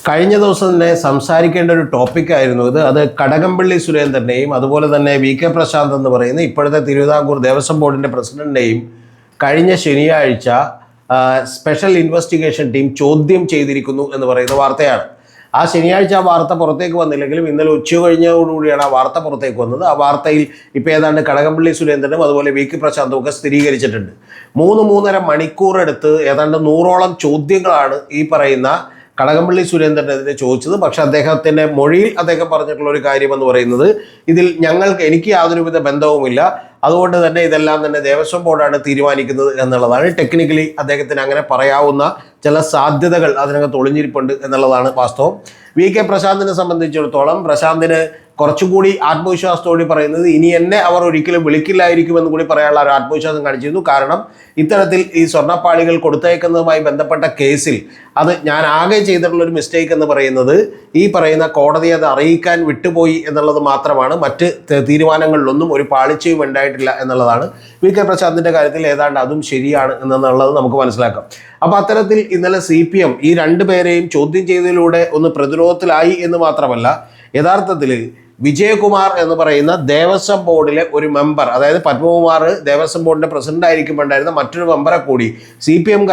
കഴിഞ്ഞ ദിവസം തന്നെ സംസാരിക്കേണ്ട ഒരു ടോപ്പിക്കായിരുന്നു ഇത്. അത് കടകംപള്ളി സുരേന്ദ്രൻ്റെയും അതുപോലെ തന്നെ വി കെ പ്രശാന്ത് എന്ന് പറയുന്ന ഇപ്പോഴത്തെ തിരുവിതാംകൂർ ദേവസ്വം ബോർഡിൻ്റെ പ്രസിഡന്റിൻ്റെയും കഴിഞ്ഞ ശനിയാഴ്ച സ്പെഷ്യൽ ഇൻവെസ്റ്റിഗേഷൻ ടീം ചോദ്യം ചെയ്തിരിക്കുന്നു എന്ന് പറയുന്ന വാർത്തയാണ്. ആ ശനിയാഴ്ച ആ വാർത്ത പുറത്തേക്ക് വന്നില്ലെങ്കിലും ഇന്നലെ ഉച്ചകഴിഞ്ഞോടുകൂടിയാണ് ആ വാർത്ത പുറത്തേക്ക് വന്നത്. ആ വാർത്തയിൽ ഇപ്പോൾ ഏതാണ്ട് കടകംപള്ളി സുരേന്ദ്രനും അതുപോലെ വി കെ പ്രശാന്തും ഒക്കെ സ്ഥിരീകരിച്ചിട്ടുണ്ട്. 3-3.5 മണിക്കൂർ എടുത്ത് ഏതാണ്ട് 100ഓളം ചോദ്യങ്ങളാണ് ഈ പറയുന്ന കടകംപള്ളി സുരേന്ദ്രനെതിരെ ചോദിച്ചത്. പക്ഷെ അദ്ദേഹത്തിൻ്റെ മൊഴിയിൽ അദ്ദേഹം പറഞ്ഞിട്ടുള്ള ഒരു കാര്യം എന്ന് പറയുന്നത്, ഇതിൽ എനിക്ക് യാതൊരുവിധ ബന്ധവുമില്ല, അതുകൊണ്ട് തന്നെ ഇതെല്ലാം തന്നെ ദേവസ്വം ബോർഡാണ് തീരുമാനിക്കുന്നത് എന്നുള്ളതാണ്. ടെക്നിക്കലി അദ്ദേഹത്തിന് അങ്ങനെ പറയാവുന്ന ചില സാധ്യതകൾ അതിനകത്ത് ഒളിഞ്ഞിരിപ്പുണ്ട് എന്നുള്ളതാണ് വാസ്തവം. വി കെ പ്രശാന്തിനെ സംബന്ധിച്ചിടത്തോളം പ്രശാന്തിന് കുറച്ചുകൂടി ആത്മവിശ്വാസത്തോടെ പറയുന്നത് ഇനി എന്നെ അവർ ഒരിക്കലും വിളിക്കില്ലായിരിക്കുമെന്ന് കൂടി പറയാനുള്ള ഒരു ആത്മവിശ്വാസം കാണിച്ചിരുന്നു. കാരണം ഇത്തരത്തിൽ ഈ സ്വർണ്ണപ്പാളികൾ കൊടുത്തയക്കുന്നതുമായി ബന്ധപ്പെട്ട കേസിൽ അത് ഞാൻ ആകെ ചെയ്തിട്ടുള്ളൊരു മിസ്റ്റേക്ക് എന്ന് പറയുന്നത് ഈ പറയുന്ന കോടതിയെ അത് അറിയിക്കാൻ വിട്ടുപോയി എന്നുള്ളത് മാത്രമാണ്. മറ്റ് തീരുമാനങ്ങളിലൊന്നും ഒരു പാളിച്ചയും ഉണ്ടായിട്ടില്ല എന്നുള്ളതാണ്. വി കെ പ്രശാന്തിൻ്റെ കാര്യത്തിൽ ഏതാണ്ട് അതും ശരിയാണ് എന്നുള്ളത് നമുക്ക് മനസ്സിലാക്കാം. അപ്പോൾ അത്തരത്തിൽ ഇന്നലെ CPM ഈ രണ്ടുപേരെയും ചോദ്യം ചെയ്തതിലൂടെ ഒന്ന് പ്രതിരോധത്തിലായി എന്ന് മാത്രമല്ല, യഥാർത്ഥത്തിൽ വിജയകുമാർ എന്ന് പറയുന്ന ദേവസ്വം ബോർഡിലെ ഒരു മെമ്പർ, അതായത് പത്മകുമാർ ദേവസ്വം ബോർഡിന്റെ പ്രസിഡന്റ് ആയിരിക്കുമ്പോണ്ടായിരുന്ന മറ്റൊരു മെമ്പറെ കൂടി CPM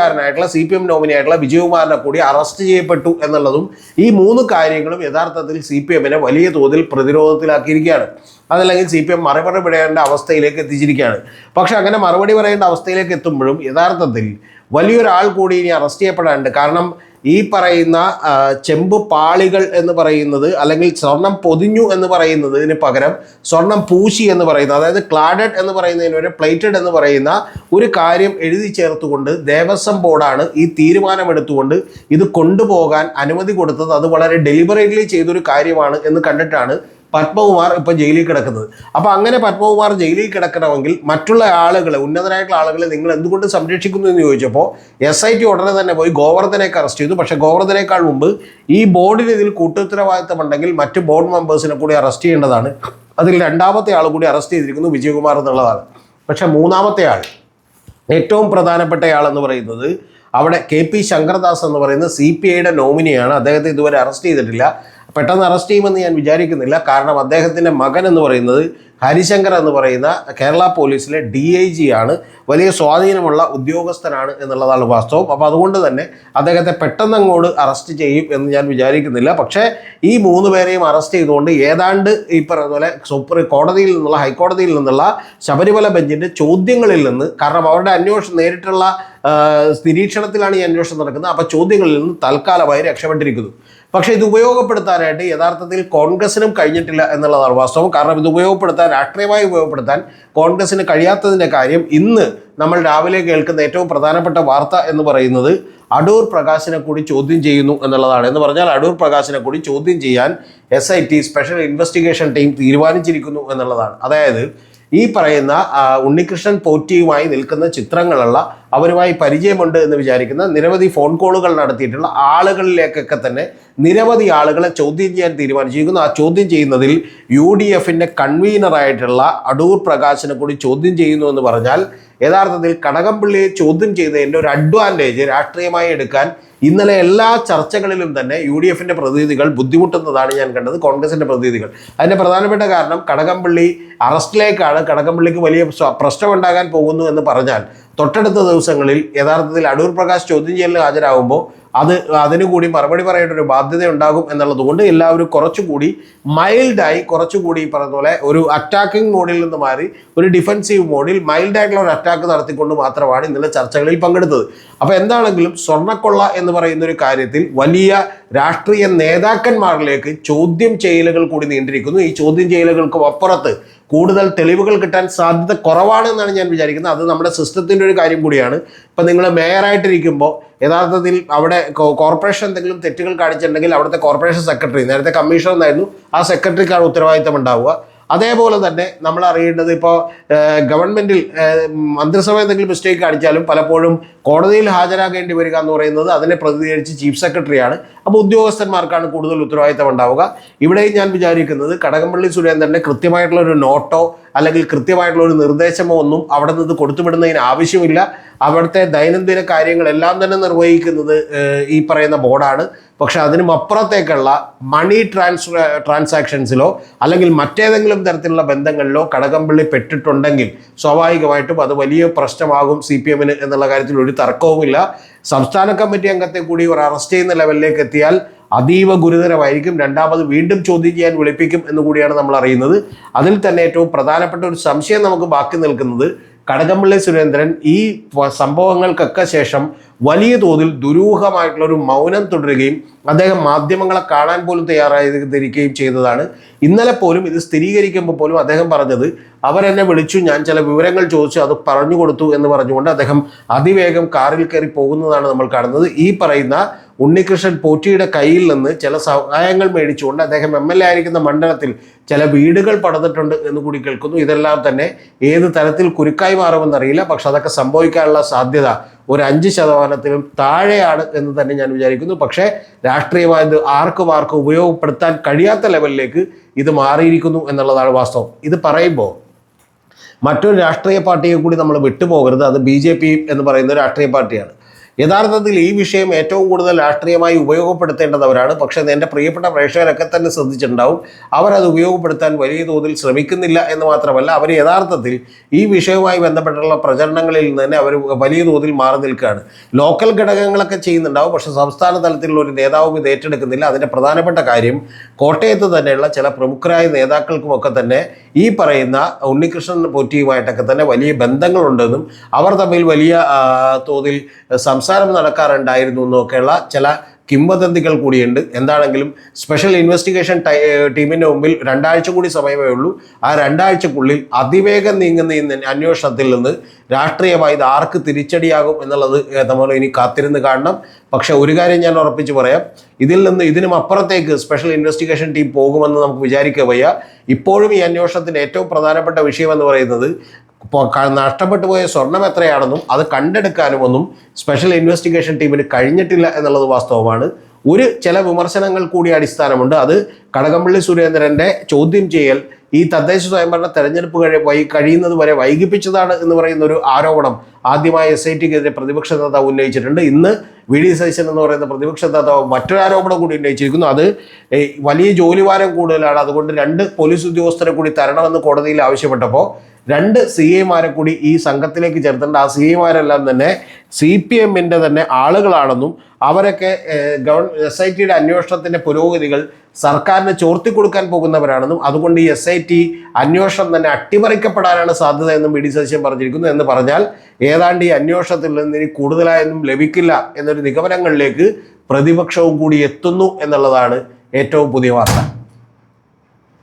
നോമിനി ആയിട്ടുള്ള വിജയകുമാറിനെ കൂടി അറസ്റ്റ് ചെയ്യപ്പെട്ടു എന്നുള്ളതും ഈ 3 കാര്യങ്ങളും യഥാർത്ഥത്തിൽ CPMനെ വലിയ തോതിൽ പ്രതിരോധത്തിലാക്കിയിരിക്കുകയാണ്. അതല്ലെങ്കിൽ CPM മറുപടി പറയേണ്ട അവസ്ഥയിലേക്ക് എത്തിച്ചിരിക്കുകയാണ്. പക്ഷെ അങ്ങനെ മറുപടി പറയേണ്ട അവസ്ഥയിലേക്ക് എത്തുമ്പോഴും യഥാർത്ഥത്തിൽ വലിയൊരാൾ കൂടി ഇനി അറസ്റ്റ് ചെയ്യപ്പെടാനുണ്ട്. കാരണം ഈ പറയുന്ന ചെമ്പ് പാളികൾ എന്ന് പറയുന്നത്, അല്ലെങ്കിൽ സ്വർണം പൊതിഞ്ഞു എന്ന് പറയുന്നതിന് പകരം സ്വർണം പൂശി എന്ന് പറയുന്നത്, അതായത് ക്ലാഡഡ് എന്ന് പറയുന്നതിന് ഒരു പ്ലേറ്റഡ് എന്ന് പറയുന്ന ഒരു കാര്യം എഴുതി ചേർത്തുകൊണ്ട് ദേവസ്വം ബോർഡാണ് ഈ തീരുമാനമെടുത്തുകൊണ്ട് ഇത് കൊണ്ടുപോകാൻ അനുമതി കൊടുത്തത്. അത് വളരെ ഡെലിബറേറ്റ്ലി ചെയ്തൊരു കാര്യമാണ് എന്ന് കണ്ടിട്ടാണ് പത്മകുമാർ ഇപ്പം ജയിലിൽ കിടക്കുന്നത്. അപ്പോൾ അങ്ങനെ പത്മകുമാർ ജയിലിൽ കിടക്കണമെങ്കിൽ മറ്റുള്ള ആളുകളെ, ഉന്നതരായിട്ടുള്ള ആളുകളെ നിങ്ങൾ എന്തുകൊണ്ട് സംരക്ഷിക്കുന്നു എന്ന് ചോദിച്ചപ്പോൾ SIT ഉടനെ തന്നെ പോയി ഗോവർദ്ധനെയൊക്കെ അറസ്റ്റ് ചെയ്തു. പക്ഷേ ഗോവർദ്ധനേക്കാൾ മുമ്പ് ഈ ബോർഡിന് ഇതിൽ കൂട്ടുത്തരവാദിത്തമുണ്ടെങ്കിൽ മറ്റ് ബോർഡ് മെമ്പേഴ്സിനെ കൂടി അറസ്റ്റ് ചെയ്യേണ്ടതാണ്. അതിൽ 2ാമത്തെ ആൾ കൂടി അറസ്റ്റ് ചെയ്തിരിക്കുന്നു, വിജയകുമാർ എന്നുള്ളതാണ്. പക്ഷേ 3ാമത്തെ ആൾ, ഏറ്റവും പ്രധാനപ്പെട്ടയാളെന്ന് പറയുന്നത് അവിടെ KP ശങ്കർദാസ് എന്ന് പറയുന്ന CPIയുടെ നോമിനിയാണ്. അദ്ദേഹത്തെ ഇതുവരെ അറസ്റ്റ് ചെയ്തിട്ടില്ല. പെട്ടെന്ന് അറസ്റ്റ് ചെയ്യുമെന്ന് ഞാൻ വിചാരിക്കുന്നില്ല. കാരണം അദ്ദേഹത്തിൻ്റെ മകൻ എന്ന് പറയുന്നത് ഹരിശങ്കർ എന്ന് പറയുന്ന കേരള പോലീസിലെ DIG ആണ്. വലിയ സ്വാധീനമുള്ള ഉദ്യോഗസ്ഥനാണ് എന്നുള്ളതാണ് വാസ്തവം. അപ്പോൾ അതുകൊണ്ട് തന്നെ അദ്ദേഹത്തെ പെട്ടെന്ന് അങ്ങോട്ട് അറസ്റ്റ് ചെയ്യും എന്ന് ഞാൻ വിചാരിക്കുന്നില്ല. പക്ഷേ ഈ 3 പേരെയും അറസ്റ്റ് ചെയ്തുകൊണ്ട് ഏതാണ്ട് ഈ പറഞ്ഞ പോലെ ഹൈക്കോടതിയിൽ നിന്നുള്ള ശബരിമല ബെഞ്ചിൻ്റെ ചോദ്യങ്ങളിൽ നിന്ന്, കാരണം അവരുടെ അന്വേഷണം നേരിട്ടുള്ള നിരീക്ഷണത്തിലാണ് ഈ അന്വേഷണം നടക്കുന്നത്, അപ്പോൾ ചോദ്യങ്ങളിൽ നിന്ന് തൽക്കാലമായി രക്ഷപ്പെട്ടിരിക്കുന്നു. പക്ഷേ ഇത് ഉപയോഗപ്പെടുത്താനായിട്ട് യഥാർത്ഥത്തിൽ കോൺഗ്രസിനും കഴിഞ്ഞിട്ടില്ല എന്നുള്ളതാണ് വാസ്തവം. കാരണം ഇത് രാഷ്ട്രീയമായി ഉപയോഗപ്പെടുത്താൻ കോൺഗ്രസിന് കഴിയാത്തതിൻ്റെ കാര്യം ഇന്ന് നമ്മൾ രാവിലെ കേൾക്കുന്ന ഏറ്റവും പ്രധാനപ്പെട്ട വാർത്ത എന്ന് പറയുന്നത് അടൂർ പ്രകാശിനെ കൂടി ചോദ്യം ചെയ്യുന്നു എന്നുള്ളതാണ്. എന്ന് പറഞ്ഞാൽ അടൂർ പ്രകാശിനെ കൂടി ചോദ്യം ചെയ്യാൻ SIT സ്പെഷ്യൽ ഇൻവെസ്റ്റിഗേഷൻ ടീം തീരുമാനിച്ചിരിക്കുന്നു എന്നുള്ളതാണ്. അതായത് ഈ പറയുന്ന ഉണ്ണികൃഷ്ണൻ പോറ്റിയുമായി നിൽക്കുന്ന ചിത്രങ്ങളുള്ള, അവരുമായി പരിചയമുണ്ട് എന്ന് വിചാരിക്കുന്ന നിരവധി ഫോൺ കോളുകൾ നടത്തിയിട്ടുള്ള ആളുകളിലേക്കൊക്കെ തന്നെ നിരവധി ആളുകളെ ചോദ്യം ചെയ്യാൻ തീരുമാനിച്ചിരിക്കുന്നു. ആ ചോദ്യം ചെയ്യുന്നതിൽ UDFൻ്റെ കൺവീനറായിട്ടുള്ള അടൂർ പ്രകാശിനെ കൂടി ചോദ്യം ചെയ്യുന്നു എന്ന് പറഞ്ഞാൽ യഥാർത്ഥത്തിൽ കടകംപള്ളിയെ ചോദ്യം ചെയ്തതിൻ്റെ ഒരു അഡ്വാൻറ്റേജ് രാഷ്ട്രീയമായി എടുക്കാൻ ഇന്നലെ എല്ലാ ചർച്ചകളിലും തന്നെ UDFൻ്റെ പ്രതിനിധികൾ ബുദ്ധിമുട്ടുന്നതാണ് ഞാൻ കണ്ടത്, കോൺഗ്രസിൻ്റെ പ്രതിനിധികൾ. അതിൻ്റെ പ്രധാനപ്പെട്ട കാരണം കടകംപള്ളി അറസ്റ്റിലേക്കാണ്, കടകംപള്ളിക്ക് വലിയ പ്രശ്നമുണ്ടാകാൻ പോകുന്നു എന്ന് പറഞ്ഞാൽ തൊട്ടടുത്ത ദിവസങ്ങളിൽ യഥാർത്ഥത്തിൽ അടൂർ പ്രകാശ് ചോദ്യം ചെയ്യലിന് ഹാജരാകുമ്പോൾ അതിനു കൂടി മറുപടി പറയേണ്ട ഒരു ബാധ്യത ഉണ്ടാകും എന്നുള്ളതുകൊണ്ട് എല്ലാവരും കുറച്ചുകൂടി മൈൽഡായി, കുറച്ചുകൂടി പറഞ്ഞ പോലെ ഒരു അറ്റാക്കിംഗ് മോഡിൽ നിന്ന് മാറി ഒരു ഡിഫെൻസീവ് മോഡിൽ മൈൽഡായിട്ടുള്ള ഒരു അറ്റാക്ക് നടത്തിക്കൊണ്ട് മാത്രമാണ് ഇന്നലെ ചർച്ചകളിൽ പങ്കെടുത്തത്. അപ്പോൾ എന്താണെങ്കിലും സ്വർണ്ണക്കൊള്ള എന്ന് പറയുന്ന ഒരു കാര്യത്തിൽ വലിയ രാഷ്ട്രീയ നേതാക്കന്മാരിലേക്ക് ചോദ്യം ചെയ്യലുകൾ കൂടി നീണ്ടിരിക്കുന്നു. ഈ ചോദ്യം ചെയ്യലുകൾക്കും അപ്പുറത്ത് കൂടുതൽ തെളിവുകൾ കിട്ടാൻ സാധ്യത കുറവാണെന്നാണ് ഞാൻ വിചാരിക്കുന്നത്. അത് നമ്മുടെ സിസ്റ്റത്തിൻ്റെ ഒരു കാര്യം കൂടിയാണ്. ഇപ്പം നിങ്ങൾ മേയറായിട്ടിരിക്കുമ്പോൾ യഥാർത്ഥത്തിൽ അവിടെ കോർപ്പറേഷൻ എന്തെങ്കിലും തെറ്റുകൾ കാണിച്ചിട്ടുണ്ടെങ്കിൽ അവിടുത്തെ കോർപ്പറേഷൻ സെക്രട്ടറി, നേരത്തെ കമ്മീഷണർ എന്നായിരുന്നു, ആ സെക്രട്ടറിക്കാണ് ഉത്തരവാദിത്തം ഉണ്ടാവുക. അതേപോലെ തന്നെ നമ്മൾ അറിയേണ്ടത് ഇപ്പോൾ ഗവൺമെൻറ്റിൽ മന്ത്രിസഭ എന്തെങ്കിലും മിസ്റ്റേക്ക് കാണിച്ചാലും പലപ്പോഴും കോടതിയിൽ ഹാജരാകേണ്ടി വരിക എന്ന് പറയുന്നത് അതിനെ പ്രതിനിധീകരിച്ച് ചീഫ് സെക്രട്ടറിയാണ്. അപ്പോൾ ഉദ്യോഗസ്ഥന്മാർക്കാണ് കൂടുതൽ ഉത്തരവാദിത്തം ഉണ്ടാവുക. ഇവിടെയും ഞാൻ വിചാരിക്കുന്നത് കടകംപള്ളി സുരേന്ദ്രൻ്റെ കൃത്യമായിട്ടുള്ള ഒരു നോട്ടോ അല്ലെങ്കിൽ കൃത്യമായിട്ടുള്ള ഒരു നിർദ്ദേശമോ ഒന്നും അവിടെ നിന്ന് കൊടുത്തുവിടുന്നതിന് ആവശ്യമില്ല. അവിടുത്തെ ദൈനംദിന കാര്യങ്ങളെല്ലാം തന്നെ നിർവഹിക്കുന്നത് ഈ പറയുന്ന ബോർഡാണ്. പക്ഷെ അതിനും അപ്പുറത്തേക്കുള്ള മണി ട്രാൻസാക്ഷൻസിലോ അല്ലെങ്കിൽ മറ്റേതെങ്കിലും തരത്തിലുള്ള ബന്ധങ്ങളിലോ കടകംപള്ളി പെട്ടിട്ടുണ്ടെങ്കിൽ സ്വാഭാവികമായിട്ടും അത് വലിയ പ്രശ്നമാകും CPM എന്നുള്ള കാര്യത്തിൽ ഒരു തർക്കവുമില്ല. സംസ്ഥാന കമ്മിറ്റി അംഗത്തെ കൂടി ഒരു അറസ്റ്റ് ചെയ്യുന്ന ലെവലിലേക്ക് എത്തിയാൽ അതീവ ഗുരുതരമായിരിക്കും. രണ്ടാമത് വീണ്ടും ചോദ്യം ചെയ്യാൻ വിളിപ്പിക്കും എന്നുകൂടിയാണ് നമ്മൾ അറിയുന്നത്. അതിൽ തന്നെ ഏറ്റവും പ്രധാനപ്പെട്ട ഒരു സംശയം നമുക്ക് ബാക്കി നിൽക്കുന്നത് കടകംപള്ളി സുരേന്ദ്രൻ ഈ സംഭവങ്ങൾക്കൊക്കെ ശേഷം വലിയ തോതിൽ ദുരൂഹമായിട്ടുള്ള ഒരു മൗനം തുടരുകയും അദ്ദേഹം മാധ്യമങ്ങളെ കാണാൻ പോലും തയ്യാറായിരിക്കുകയും ചെയ്തതാണ്. ഇന്നലെ പോലും ഇത് സ്ഥിരീകരിക്കുമ്പോൾ പോലും അദ്ദേഹം പറഞ്ഞത് അവരെന്നെ വിളിച്ചു, ഞാൻ ചില വിവരങ്ങൾ ചോദിച്ചു, അത് പറഞ്ഞു കൊടുത്തു എന്ന് പറഞ്ഞുകൊണ്ട് അദ്ദേഹം അതിവേഗം കാറിൽ കയറി പോകുന്നതാണ് നമ്മൾ കാണുന്നത്. ഈ പറയുന്ന ഉണ്ണികൃഷ്ണൻ പോറ്റിയുടെ കയ്യിൽ നിന്ന് ചില സഹായങ്ങൾ മേടിച്ചുകൊണ്ട് അദ്ദേഹം MLA ആയിരിക്കുന്ന മണ്ഡലത്തിൽ ചില വീടുകൾ പണിതിട്ടുണ്ട് എന്ന് കൂടി കേൾക്കുന്നു. ഇതെല്ലാം തന്നെ ഏത് തരത്തിൽ കുരുക്കായി മാറുമെന്നറിയില്ല. പക്ഷെ അതൊക്കെ സംഭവിക്കാനുള്ള സാധ്യത ഒരു 5% താഴെയാണ് എന്ന് തന്നെ ഞാൻ വിചാരിക്കുന്നു. പക്ഷേ രാഷ്ട്രീയമായത് ആർക്കും ഉപയോഗപ്പെടുത്താൻ കഴിയാത്ത ലെവലിലേക്ക് ഇത് മാറിയിരിക്കുന്നു എന്നുള്ളതാണ് വാസ്തവം. ഇത് പറയുമ്പോൾ മറ്റൊരു രാഷ്ട്രീയ പാർട്ടിയെ കൂടി നമ്മൾ വിട്ടുപോകരുത്. അത് BJP എന്ന് പറയുന്ന രാഷ്ട്രീയ പാർട്ടിയാണ്. യഥാർത്ഥത്തിൽ ഈ വിഷയം ഏറ്റവും കൂടുതൽ രാഷ്ട്രീയമായി ഉപയോഗപ്പെടുത്തേണ്ടവരാണ്. പക്ഷേ എൻ്റെ പ്രിയപ്പെട്ട പ്രേക്ഷകരൊക്കെ തന്നെ ശ്രദ്ധിച്ചിട്ടുണ്ടാവും, അവരത് ഉപയോഗപ്പെടുത്താൻ വലിയ തോതിൽ ശ്രമിക്കുന്നില്ല എന്ന് മാത്രമല്ല, അവർ യഥാർത്ഥത്തിൽ ഈ വിഷയവുമായി ബന്ധപ്പെട്ടുള്ള പ്രചരണങ്ങളിൽ നിന്ന് തന്നെ അവർ വലിയ തോതിൽ മാറി നിൽക്കുകയാണ്. ലോക്കൽ ഘടകങ്ങളൊക്കെ ചെയ്യുന്നുണ്ടാവും, പക്ഷേ സംസ്ഥാന തലത്തിലുള്ള ഒരു നേതാവും ഇത് ഏറ്റെടുക്കുന്നില്ല. അതിൻ്റെ പ്രധാനപ്പെട്ട കാര്യം കോട്ടയത്ത് തന്നെയുള്ള ചില പ്രമുഖരായ നേതാക്കൾക്കുമൊക്കെ തന്നെ ഈ പറയുന്ന ഉണ്ണികൃഷ്ണൻ പോറ്റിയുമായിട്ടൊക്കെ തന്നെ വലിയ ബന്ധങ്ങളുണ്ടെന്നും അവർ തമ്മിൽ വലിയ തോതിൽ സംസാരം നടക്കാറുണ്ടായിരുന്നു എന്നൊക്കെയുള്ള ചില കിംവദന്തികൾ കൂടിയുണ്ട്. എന്താണെങ്കിലും സ്പെഷ്യൽ ഇൻവെസ്റ്റിഗേഷൻ ടീമിൻ്റെ മുമ്പിൽ 2 ആഴ്ച കൂടി സമയമേ ഉള്ളൂ. ആ 2 ആഴ്ചക്കുള്ളിൽ അതിവേഗം നീങ്ങുന്ന ഈ അന്വേഷണത്തിൽ നിന്ന് രാഷ്ട്രീയമായി ഇത് ആർക്ക് തിരിച്ചടിയാകും എന്നുള്ളത് നമ്മൾ ഇനി കാത്തിരുന്ന് കാണണം. പക്ഷെ ഒരു കാര്യം ഞാൻ ഉറപ്പിച്ച് പറയാം, ഇതിനും അപ്പുറത്തേക്ക് സ്പെഷ്യൽ ഇൻവെസ്റ്റിഗേഷൻ ടീം പോകുമെന്ന് നമുക്ക് വിചാരിക്കുക വയ്യ. ഇപ്പോഴും ഈ അന്വേഷണത്തിൻ്റെ ഏറ്റവും പ്രധാനപ്പെട്ട വിഷയം എന്ന് പറയുന്നത് നഷ്ടപ്പെട്ടു പോയ സ്വർണം എത്രയാണെന്നും അത് കണ്ടെടുക്കാനുമൊന്നും സ്പെഷ്യൽ ഇൻവെസ്റ്റിഗേഷൻ ടീമിന് കഴിഞ്ഞിട്ടില്ല എന്നുള്ളത് വാസ്തവമാണ്. ചില വിമർശനങ്ങൾ കൂടി അടിസ്ഥാനമുണ്ട്. അത് കടകംപള്ളി സുരേന്ദ്രൻ്റെ ചോദ്യം ചെയ്യൽ ഈ തദ്ദേശ സ്വയംഭരണ തെരഞ്ഞെടുപ്പ് കഴിയുന്നത് വരെ വൈകിപ്പിച്ചതാണ് എന്ന് പറയുന്ന ഒരു ആരോപണം ആദ്യമായി SITക്കെതിരെ പ്രതിപക്ഷ നേതാവ് ഉന്നയിച്ചിട്ടുണ്ട്. ഇന്ന് VD സതീശൻ എന്ന് പറയുന്ന പ്രതിപക്ഷ നേതാവ് മറ്റൊരു ആരോപണം കൂടി ഉന്നയിച്ചിരിക്കുന്നു. അത് വലിയ ജോലിഭാരം കൂടുതലാണ്, അതുകൊണ്ട് 2 പോലീസ് ഉദ്യോഗസ്ഥരെ കൂടി തരണമെന്ന് കോടതിയിൽ ആവശ്യപ്പെട്ടപ്പോൾ 2 CAമാരെ കൂടി ഈ സംഘത്തിലേക്ക് ചേർത്തിട്ടുണ്ട്. ആ CAമാരെല്ലാം തന്നെ CPMൻ്റെ തന്നെ ആളുകളാണെന്നും അവരൊക്കെ SITയുടെ അന്വേഷണത്തിൻ്റെ പുരോഗതികൾ സർക്കാരിന് ചോർത്തിക്കൊടുക്കാൻ പോകുന്നവരാണെന്നും അതുകൊണ്ട് ഈ SIT അന്വേഷണം തന്നെ അട്ടിമറിക്കപ്പെടാനാണ് സാധ്യത എന്നും VD സതീശൻ പറഞ്ഞിരിക്കുന്നു. എന്ന് പറഞ്ഞാൽ ഏതാണ്ട് ഈ അന്വേഷണത്തിൽ നിന്ന് ഇനി കൂടുതലായൊന്നും ലഭിക്കില്ല എന്നൊരു നിഗമനങ്ങളിലേക്ക് പ്രതിപക്ഷവും കൂടി എത്തുന്നു എന്നുള്ളതാണ് ഏറ്റവും പുതിയ വാർത്ത.